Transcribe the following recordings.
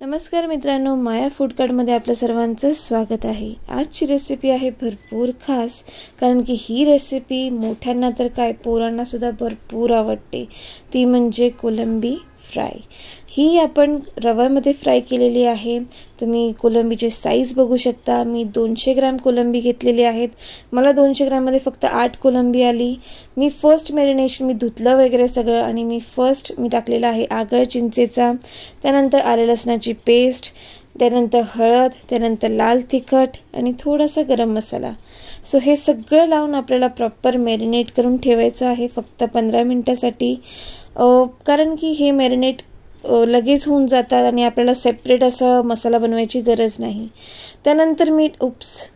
नमस्कार मित्रांनो, माया फूड कार्टमध्ये आपल्या सर्वांचं स्वागत आहे। आजची रेसिपी आहे भरपूर खास, कारण की ही रेसिपी मोठ्यांना तर काय पोरांना सुद्धा भरपूर आवडते। ती म्हणजे कोलंबी फ्राय। ही आपण रव्यामध्ये फ्राय केलेली आहे। तुम्ही कोलंबीची साईज बघू शकता। मी 200 ग्रॅम कोलंबी घेतलेली आहेत। मला 200 ग्रॅम मध्ये फक्त 8 कोलंबी आली। मी फर्स्ट मॅरिनेशन मी धुतलं वगैरे सगळं आणि मी टाकलेला आहे आगळ चिंचेचा, त्यानंतर आले लसणाची पेस्ट, त्यानंतर हळद, त्यानंतर लाल तिखट आणि थोडासा गरम मसाला। सो हे सगळं लावून आपल्याला प्रॉपर मॅरिनेट करून ठेवायचं आहे फक्त 15 मिनिटांसाठी, कारण की हे मॅरिनेट लगेच होऊन जातात आणि आपल्याला सेपरेट असा मसाला बनवायची गरज नाही। त्यानंतर मी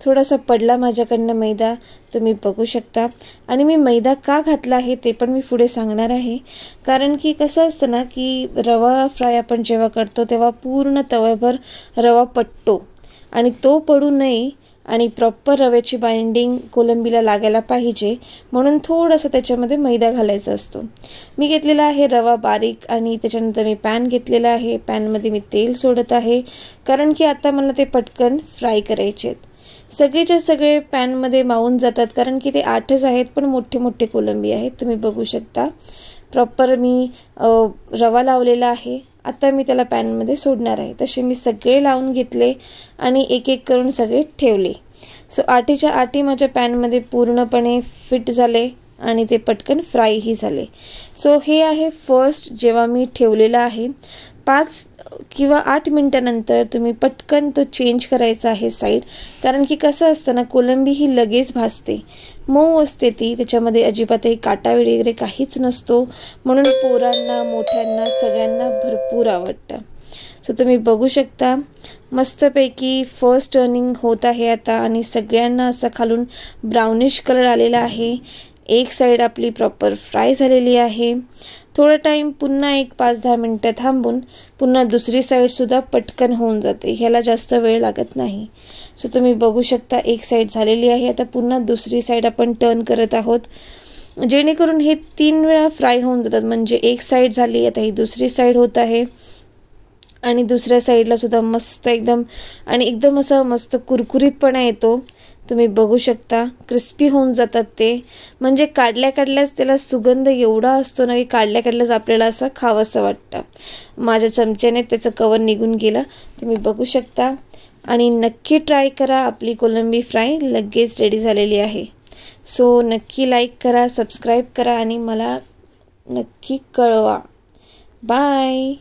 थोडासा पडला माझ्याकडनं मैदा, तुम्ही बघू शकता। आणि मी मैदा का घातला आहे ते पण मी पुढे सांगणार आहे, कारण की कसं असतं ना की रवा फ्राय आपण जेव्हा करतो तेव्हा पूर्ण तव्यावर रवा पडतो आणि तो पडू नये आणि प्रॉपर रव्याची बाइंडिंग कोलंबीला लागायला पाहिजे, म्हणून थोडासा त्याच्यामध्ये मैदा घालायचा असतो। मी घेतलेला आहे रवा बारीक आणि त्याच्यानंतर मी पॅन घेतलेला आहे। पॅनमध्ये मी तेल सोडत आहे, कारण की आता मला ते पटकन फ्राय करायचे आहेत। सगळेच्या सगळे पॅनमध्ये मावून जातात, कारण की ते 8च आहेत पण मोठे मोठे कोलंबी आहेत। तुम्ही बघू शकता प्रॉपर मी रवा लावलेला आहे। आता मी त्याला पॅनमध्ये सोडणार आहे। तसे मी सगळे लावून घेतले आणि एक एक करून सगळे ठेवले। सो 8च्या 8 माझ्या पॅनमध्ये पूर्णपणे फिट झाले आणि ते पटकन फ्रायही झाले। सो हे आहे फर्स्ट जेव्हा मी ठेवलेला आहे। 5 किंवा 8 मिनिटांनंतर तुम्ही पटकन तो चेंज करायचा आहे साईड, कारण की कसं असतं ना कोलंबी ही लगेच भाजते, मऊ असते ती, त्याच्यामध्ये अजिबातही काटा वगैरे काहीच नसतो, म्हणून पोरांना मोठ्यांना सगळ्यांना भरपूर आवडतं। सो तुम्ही बघू शकता मस्तपैकी फर्स्ट टर्निंग होत आहे आता आणि सगळ्यांना असा खालून ब्राउनिश कलर आलेला आहे। एक साईड आपली प्रॉपर फ्राय झालेली आहे। थोडा टाइम पुन्हा एक 5-10 मिनिटं थांबून पुन्हा दुसरी साईड सुद्धा पटकन होऊन जाते, ह्याला जास्त वेळ लागत नाही। सो तुम्ही बघू शकता एक साईड झालेली आहे, आता पुन्हा दुसरी साईड आपण टर्न करत आहोत, जेणेकरून हे 3 वेळा फ्राय होऊन जातात। म्हणजे एक साईड झाली, आता ही दुसरी साईड होत आहे आणि दुसऱ्या साईडला सुद्धा मस्त एकदम असा मस्त कुरकुरीतपणा येतो। तुम्ही बघू शकता क्रिस्पी होऊन जातात ते, म्हणजे काढल्याच त्याला सुगंध एवढा असतो ना की काढल्याच आपल्याला असं खावंसं वाटतं। माझ्या चमच्याने त्याचं कवर निघून गेलं, तुम्ही बघू शकता। आणि नक्की ट्राय करा, आपली कोलंबी फ्राय लगेच रेडी झालेली आहे। सो नक्की लाईक करा, सबस्क्राईब करा आणि मला नक्की कळवा। बाय।